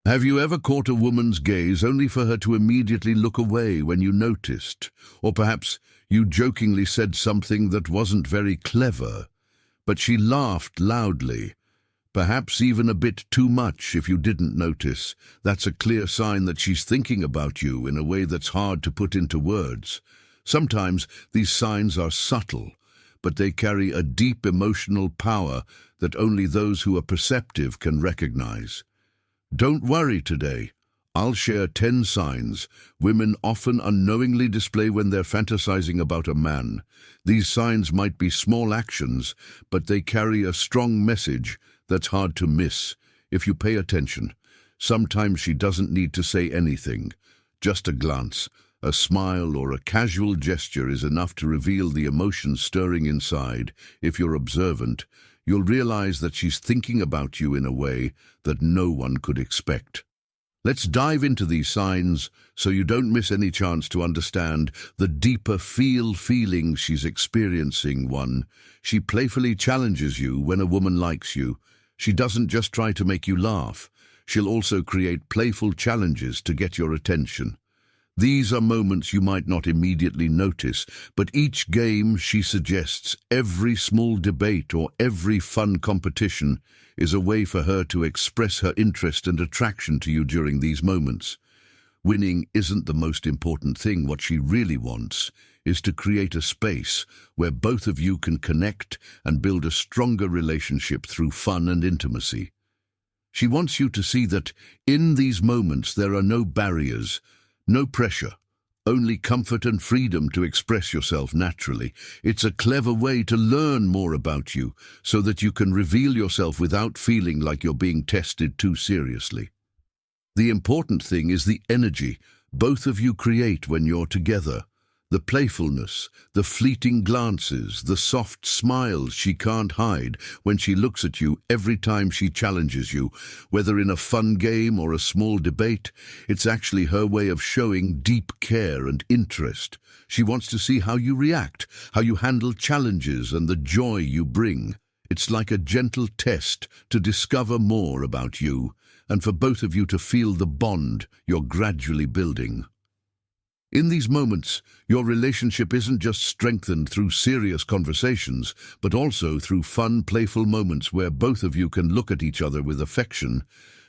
Have you ever caught a woman's gaze only for her to immediately look away when you noticed? Or perhaps you jokingly said something that wasn't very clever, but she laughed loudly, perhaps even a bit too much if you didn't notice. That's a clear sign that she's thinking about you in a way that's hard to put into words. Sometimes these signs are subtle, but they carry a deep emotional power that only those who are perceptive can recognize. Don't worry today. I'll share 10 signs women often unknowingly display when they're fantasizing about a man. These signs might be small actions, but they carry a strong message that's hard to miss if you pay attention. Sometimes she doesn't need to say anything. Just a glance, a smile, or a casual gesture is enough to reveal the emotions stirring inside. If you're observant, you'll realize that she's thinking about you in a way that no one could expect. Let's dive into these signs so you don't miss any chance to understand the deeper feelings she's experiencing. 1. She playfully challenges you when a woman likes you. She doesn't just try to make you laugh. She'll also create playful challenges to get your attention. These are moments you might not immediately notice, but each game she suggests, every small debate or every fun competition, is a way for her to express her interest and attraction to you during these moments. Winning isn't the most important thing. What she really wants is to create a space where both of you can connect and build a stronger relationship through fun and intimacy. She wants you to see that in these moments there are no barriers, no pressure, only comfort and freedom to express yourself naturally. It's a clever way to learn more about you so that you can reveal yourself without feeling like you're being tested too seriously. The important thing is the energy both of you create when you're together. The playfulness, the fleeting glances, the soft smiles she can't hide when she looks at you every time she challenges you. Whether in a fun game or a small debate, it's actually her way of showing deep care and interest. She wants to see how you react, how you handle challenges, and the joy you bring. It's like a gentle test to discover more about you, and for both of you to feel the bond you're gradually building. In these moments, your relationship isn't just strengthened through serious conversations, but also through fun, playful moments where both of you can look at each other with affection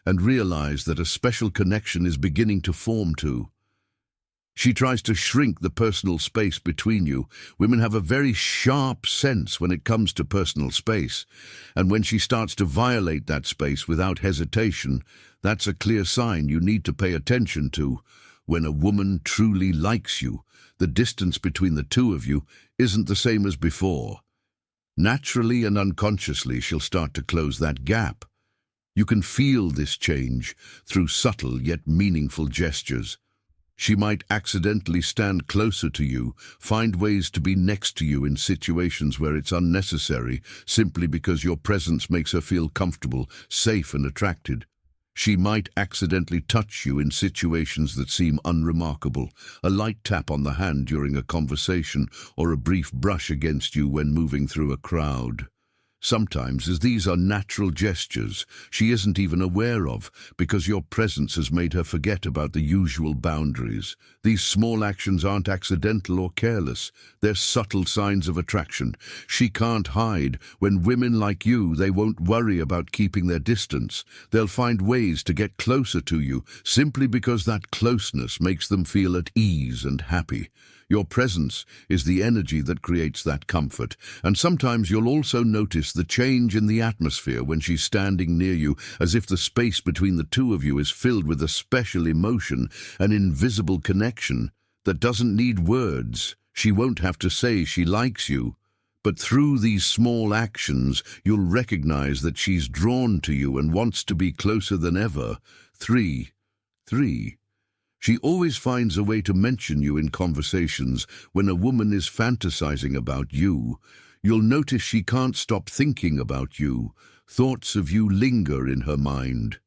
and realize that a special connection is beginning to form too. She tries to shrink the personal space between you. Women have a very sharp sense when it comes to personal space, and when she starts to violate that space without hesitation, that's a clear sign you need to pay attention to. When a woman truly likes you, the distance between the two of you isn't the same as before. Naturally and unconsciously, she'll start to close that gap. You can feel this change through subtle yet meaningful gestures. She might accidentally stand closer to you, find ways to be next to you in situations where it's unnecessary, simply because your presence makes her feel comfortable, safe, and attracted. She might accidentally touch you in situations that seem unremarkable, a light tap on the hand during a conversation, or a brief brush against you when moving through a crowd. Sometimes, as these are natural gestures she isn't even aware of, because your presence has made her forget about the usual boundaries. These small actions aren't accidental or careless. They're subtle signs of attraction. She can't hide. When women like you, they won't worry about keeping their distance. They'll find ways to get closer to you, simply because that closeness makes them feel at ease and happy. Your presence is the energy that creates that comfort, and sometimes you'll also notice the change in the atmosphere when she's standing near you, as if the space between the two of you is filled with a special emotion, an invisible connection that doesn't need words. She won't have to say she likes you, but through these small actions you'll recognize that she's drawn to you and wants to be closer than ever. 3. She always finds a way to mention you in conversations. When a woman is fantasizing about you, you'll notice she can't stop thinking about you. Thoughts of you linger in her mind,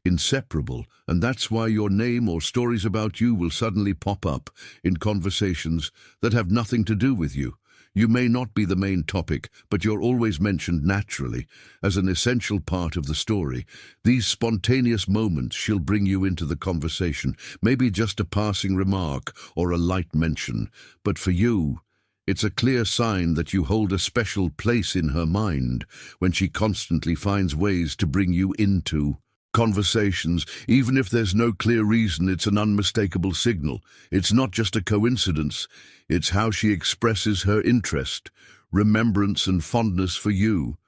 inseparable, and that's why your name or stories about you will suddenly pop up in conversations that have nothing to do with you. You may not be the main topic, but you're always mentioned naturally, as an essential part of the story. These spontaneous moments she'll bring you into the conversation, maybe just a passing remark or a light mention. But for you, it's a clear sign that you hold a special place in her mind when she constantly finds ways to bring you into conversations. Even if there's no clear reason, it's an unmistakable signal. It's not just a coincidence, it's how she expresses her interest, remembrance and fondness for you.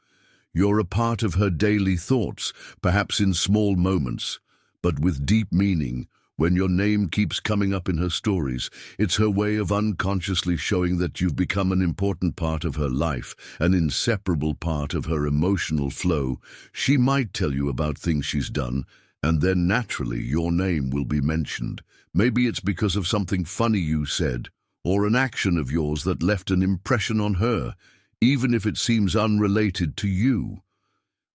You're a part of her daily thoughts, perhaps in small moments, but with deep meaning. When your name keeps coming up in her stories, it's her way of unconsciously showing that you've become an important part of her life, an inseparable part of her emotional flow. She might tell you about things she's done, and then naturally your name will be mentioned. Maybe it's because of something funny you said, or an action of yours that left an impression on her, even if it seems unrelated to you.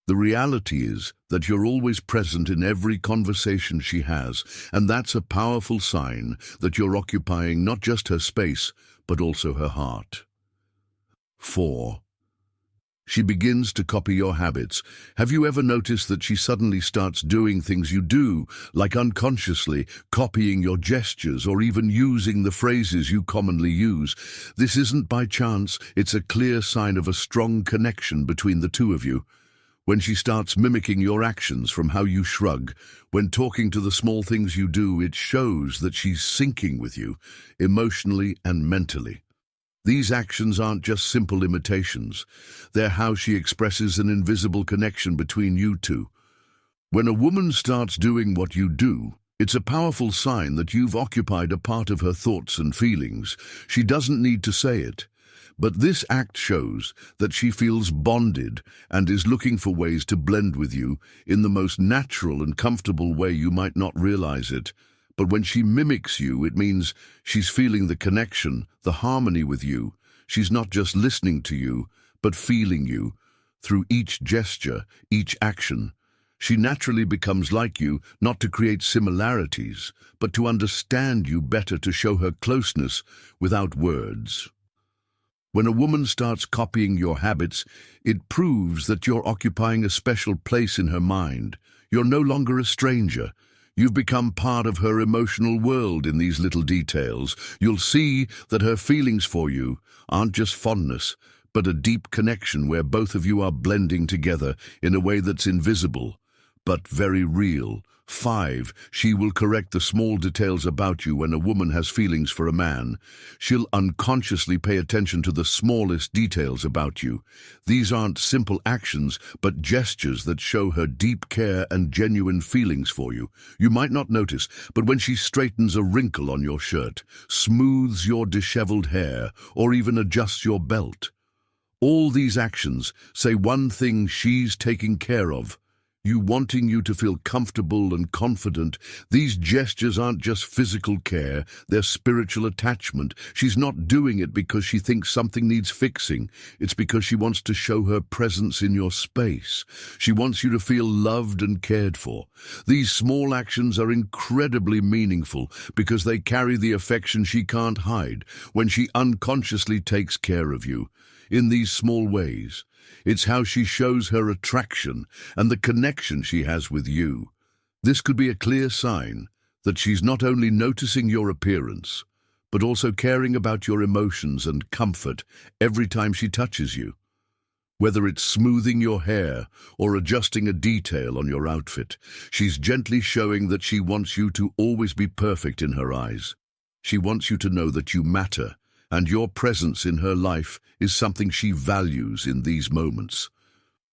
The reality is that you're always present in every conversation she has, and that's a powerful sign that you're occupying not just her space, but also her heart. 4. She begins to copy your habits. Have you ever noticed that she suddenly starts doing things you do, like unconsciously copying your gestures or even using the phrases you commonly use? This isn't by chance, it's a clear sign of a strong connection between the two of you. When she starts mimicking your actions, from how you shrug, when talking, to the small things you do, it shows that she's syncing with you, emotionally and mentally. These actions aren't just simple imitations. They're how she expresses an invisible connection between you two. When a woman starts doing what you do, it's a powerful sign that you've occupied a part of her thoughts and feelings. She doesn't need to say it. But this act shows that she feels bonded and is looking for ways to blend with you in the most natural and comfortable way. You might not realize it, but when she mimics you, it means she's feeling the connection, the harmony with you. She's not just listening to you, but feeling you. Through each gesture, each action, she naturally becomes like you, not to create similarities, but to understand you better, to show her closeness without words. When a woman starts copying your habits, it proves that you're occupying a special place in her mind. You're no longer a stranger. You've become part of her emotional world in these little details. You'll see that her feelings for you aren't just fondness, but a deep connection where both of you are blending together in a way that's invisible, but very real. 5. She will correct the small details about you. When a woman has feelings for a man, she'll unconsciously pay attention to the smallest details about you. These aren't simple actions, but gestures that show her deep care and genuine feelings for you. You might not notice, but when she straightens a wrinkle on your shirt, smooths your disheveled hair, or even adjusts your belt, all these actions say one thing: she's taking care of you, wanting you to feel comfortable and confident. These gestures aren't just physical care, they're spiritual attachment. She's not doing it because she thinks something needs fixing. It's because she wants to show her presence in your space. She wants you to feel loved and cared for. These small actions are incredibly meaningful because they carry the affection she can't hide when she unconsciously takes care of you. In these small ways, it's how she shows her attraction and the connection she has with you. This could be a clear sign that she's not only noticing your appearance, but also caring about your emotions and comfort every time she touches you. Whether it's smoothing your hair or adjusting a detail on your outfit, she's gently showing that she wants you to always be perfect in her eyes. She wants you to know that you matter, and your presence in her life is something she values. In these moments,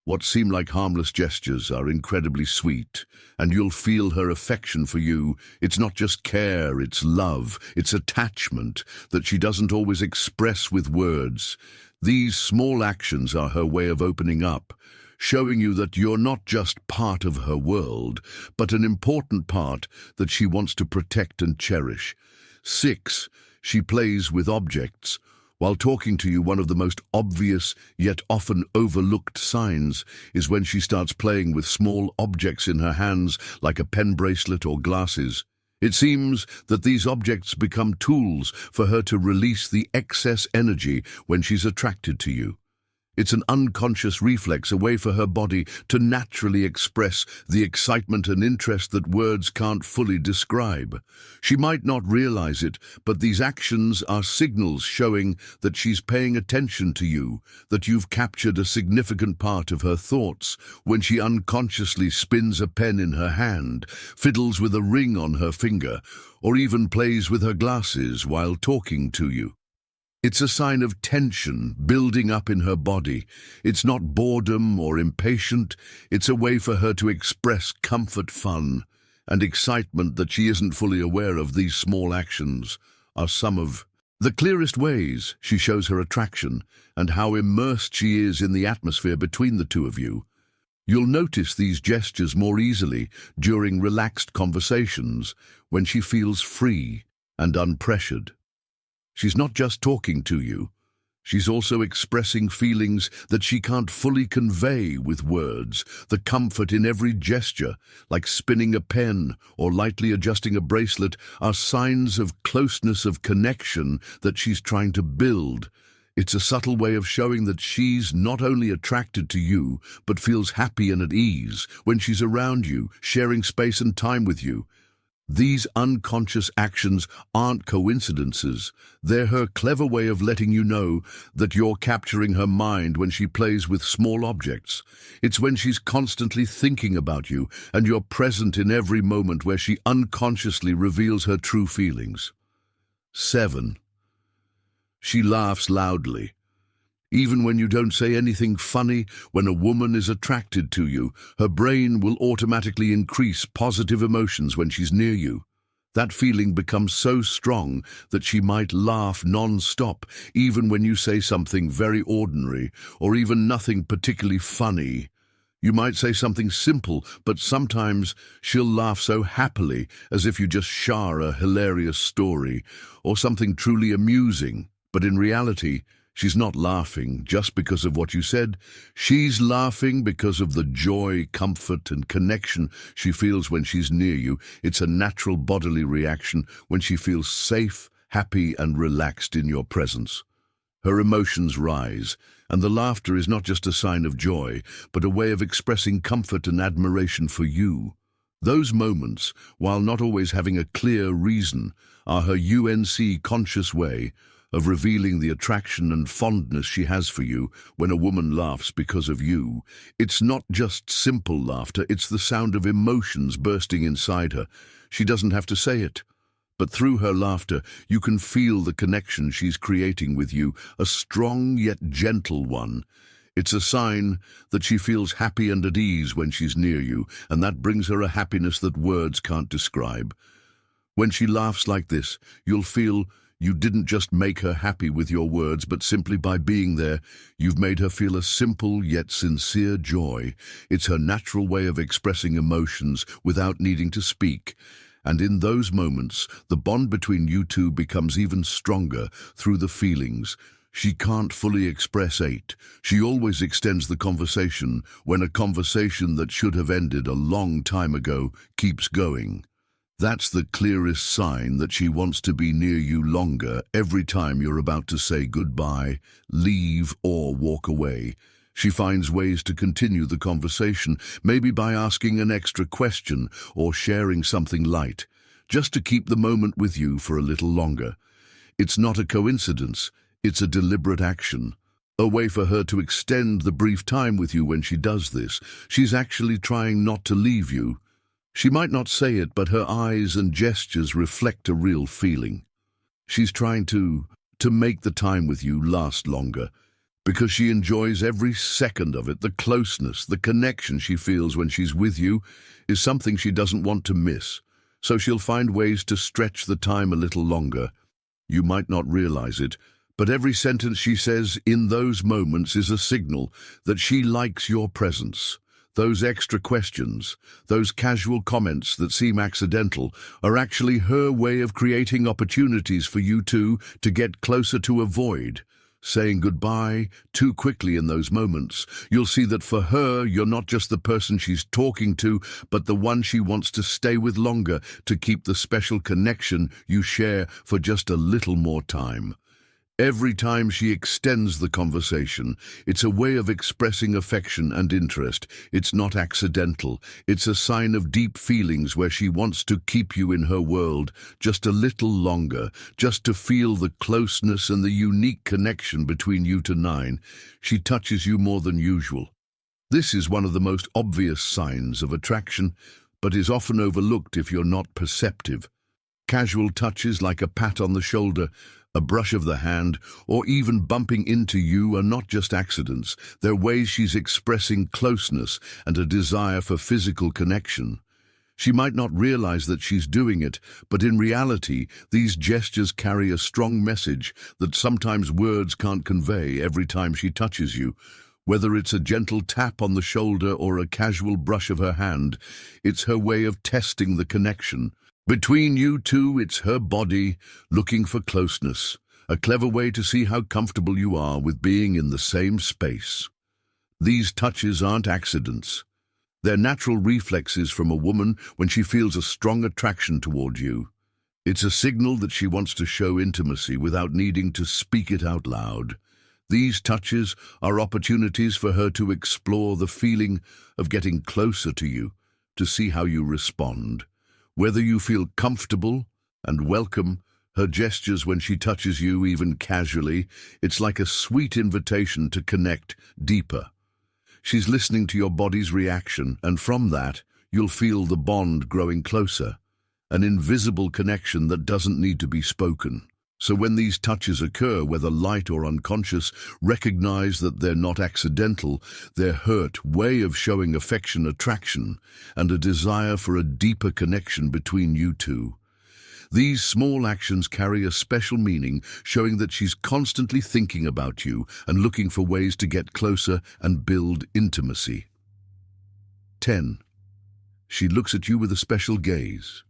what seem like harmless gestures are incredibly sweet, and you'll feel her affection for you. It's not just care, it's love, it's attachment that she doesn't always express with words. These small actions are her way of opening up, showing you that you're not just part of her world, but an important part that she wants to protect and cherish. 6. She plays with objects. While talking to you, one of the most obvious yet often overlooked signs is when she starts playing with small objects in her hands, like a pen bracelet or glasses. It seems that these objects become tools for her to release the excess energy when she's attracted to you. It's an unconscious reflex, a way for her body to naturally express the excitement and interest that words can't fully describe. She might not realize it, but these actions are signals showing that she's paying attention to you, that you've captured a significant part of her thoughts. When she unconsciously spins a pen in her hand, fiddles with a ring on her finger, or even plays with her glasses while talking to you. It's a sign of tension building up in her body. It's not boredom or impatient. It's a way for her to express comfort, fun, and excitement that she isn't fully aware of. These small actions are some of the clearest ways she shows her attraction and how immersed she is in the atmosphere between the two of you. You'll notice these gestures more easily during relaxed conversations when she feels free and unpressured. She's not just talking to you, she's also expressing feelings that she can't fully convey with words. The comfort in every gesture, like spinning a pen or lightly adjusting a bracelet, are signs of closeness, of connection that she's trying to build. It's a subtle way of showing that she's not only attracted to you, but feels happy and at ease when she's around you, sharing space and time with you. These unconscious actions aren't coincidences. They're her clever way of letting you know that you're capturing her mind when she plays with small objects. It's when she's constantly thinking about you and you're present in every moment where she unconsciously reveals her true feelings. 7. She laughs loudly. Even when you don't say anything funny, when a woman is attracted to you, her brain will automatically increase positive emotions when she's near you. That feeling becomes so strong that she might laugh non-stop, even when you say something very ordinary, or even nothing particularly funny. You might say something simple, but sometimes she'll laugh so happily, as if you just share a hilarious story, or something truly amusing. But in reality, she's not laughing just because of what you said. She's laughing because of the joy, comfort, and connection she feels when she's near you. It's a natural bodily reaction when she feels safe, happy, and relaxed in your presence. Her emotions rise, and the laughter is not just a sign of joy, but a way of expressing comfort and admiration for you. Those moments, while not always having a clear reason, are her conscious way of revealing the attraction and fondness she has for you. When a woman laughs because of you, it's not just simple laughter, it's the sound of emotions bursting inside her. She doesn't have to say it, but through her laughter, you can feel the connection she's creating with you, a strong yet gentle one. It's a sign that she feels happy and at ease when she's near you, and that brings her a happiness that words can't describe. When she laughs like this, you'll feel you didn't just make her happy with your words, but simply by being there, you've made her feel a simple yet sincere joy. It's her natural way of expressing emotions without needing to speak. And in those moments, the bond between you two becomes even stronger through the feelings she can't fully express. 8. She always extends the conversation when a conversation that should have ended a long time ago keeps going. That's the clearest sign that she wants to be near you longer. Every time you're about to say goodbye, leave, or walk away, she finds ways to continue the conversation, maybe by asking an extra question or sharing something light, just to keep the moment with you for a little longer. It's not a coincidence, it's a deliberate action. A way for her to extend the brief time with you. When she does this, she's actually trying not to leave you. She might not say it, but her eyes and gestures reflect a real feeling. She's trying to make the time with you last longer, because she enjoys every second of it. The closeness, the connection she feels when she's with you is something she doesn't want to miss, so she'll find ways to stretch the time a little longer. You might not realize it, but every sentence she says in those moments is a signal that she likes your presence. Those extra questions, those casual comments that seem accidental, are actually her way of creating opportunities for you two to get closer, to avoid saying goodbye too quickly in those moments, you'll see that for her, you're not just the person she's talking to, but the one she wants to stay with longer, to keep the special connection you share for just a little more time. Every time she extends the conversation, it's a way of expressing affection and interest. It's not accidental. It's a sign of deep feelings where she wants to keep you in her world just a little longer, just to feel the closeness and the unique connection between you to nine. She touches you more than usual. This is one of the most obvious signs of attraction, but is often overlooked if you're not perceptive. Casual touches like a pat on the shoulder, a brush of the hand, or even bumping into you are not just accidents. They're ways she's expressing closeness and a desire for physical connection. She might not realize that she's doing it, but in reality, these gestures carry a strong message that sometimes words can't convey. Every time she touches you, whether it's a gentle tap on the shoulder or a casual brush of her hand, it's her way of testing the connection. Between you two, it's her body looking for closeness, a clever way to see how comfortable you are with being in the same space. These touches aren't accidents. They're natural reflexes from a woman when she feels a strong attraction toward you. It's a signal that she wants to show intimacy without needing to speak it out loud. These touches are opportunities for her to explore the feeling of getting closer to you, to see how you respond. Whether you feel comfortable and welcome, her gestures when she touches you, even casually, it's like a sweet invitation to connect deeper. She's listening to your body's reaction, and from that, you'll feel the bond growing closer, an invisible connection that doesn't need to be spoken. So when these touches occur, whether light or unconscious, recognize that they're not accidental. They're her way of showing affection, attraction, and a desire for a deeper connection between you two. These small actions carry a special meaning, showing that she's constantly thinking about you and looking for ways to get closer and build intimacy. 10. She looks at you with a special gaze.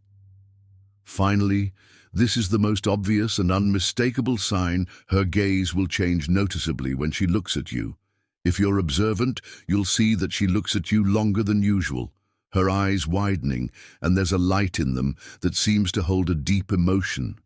Finally, this is the most obvious and unmistakable sign. Her gaze will change noticeably when she looks at you. If you're observant, you'll see that she looks at you longer than usual, her eyes widening, and there's a light in them that seems to hold a deep emotion.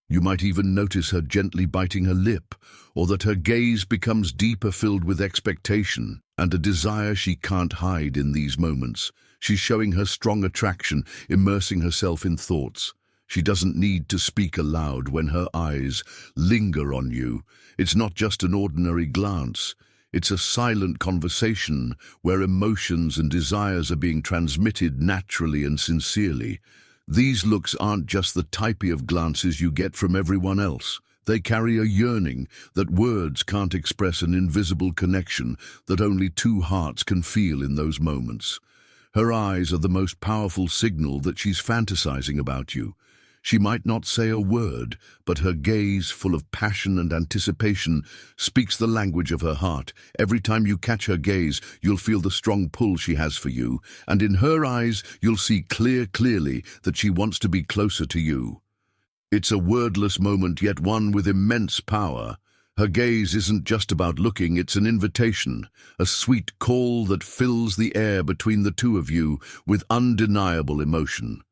You might even notice her gently biting her lip, or that her gaze becomes deeper, filled with expectation and a desire she can't hide in these moments. She's showing her strong attraction, immersing herself in thoughts. She doesn't need to speak aloud when her eyes linger on you. It's not just an ordinary glance. It's a silent conversation where emotions and desires are being transmitted naturally and sincerely. These looks aren't just the type of glances you get from everyone else. They carry a yearning that words can't express, an invisible connection that only two hearts can feel in those moments. Her eyes are the most powerful signal that she's fantasizing about you. She might not say a word, but her gaze, full of passion and anticipation, speaks the language of her heart. Every time you catch her gaze, you'll feel the strong pull she has for you, and in her eyes, you'll see clearly that she wants to be closer to you. It's a wordless moment, yet one with immense power. Her gaze isn't just about looking, it's an invitation, a sweet call that fills the air between the two of you with undeniable emotion.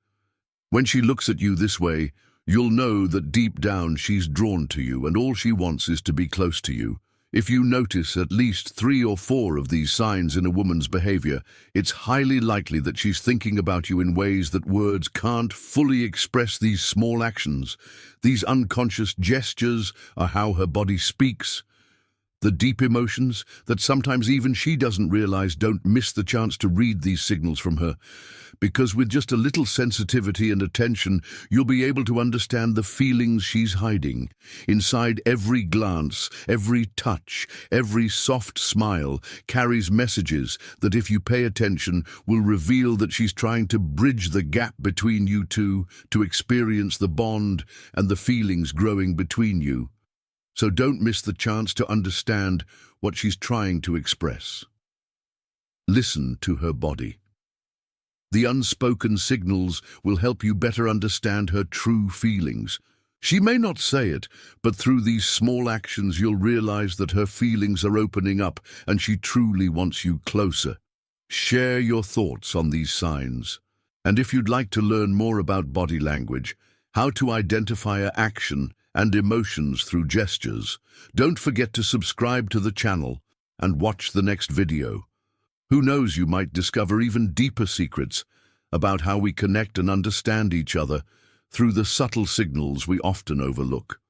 When she looks at you this way, you'll know that deep down she's drawn to you and all she wants is to be close to you. If you notice at least 3 or 4 of these signs in a woman's behavior, it's highly likely that she's thinking about you in ways that words can't fully express. These small actions, these unconscious gestures, are how her body speaks. The deep emotions that sometimes even she doesn't realize. Don't miss the chance to read these signals from her, because with just a little sensitivity and attention, you'll be able to understand the feelings she's hiding. Inside every glance, every touch, every soft smile carries messages that, if you pay attention, will reveal that she's trying to bridge the gap between you two, to experience the bond and the feelings growing between you. So don't miss the chance to understand what she's trying to express. Listen to her body. The unspoken signals will help you better understand her true feelings. She may not say it, but through these small actions you'll realize that her feelings are opening up and she truly wants you closer. Share your thoughts on these signs. And if you'd like to learn more about body language, how to identify action and emotions through gestures, don't forget to subscribe to the channel and watch the next video. Who knows, you might discover even deeper secrets about how we connect and understand each other through the subtle signals we often overlook.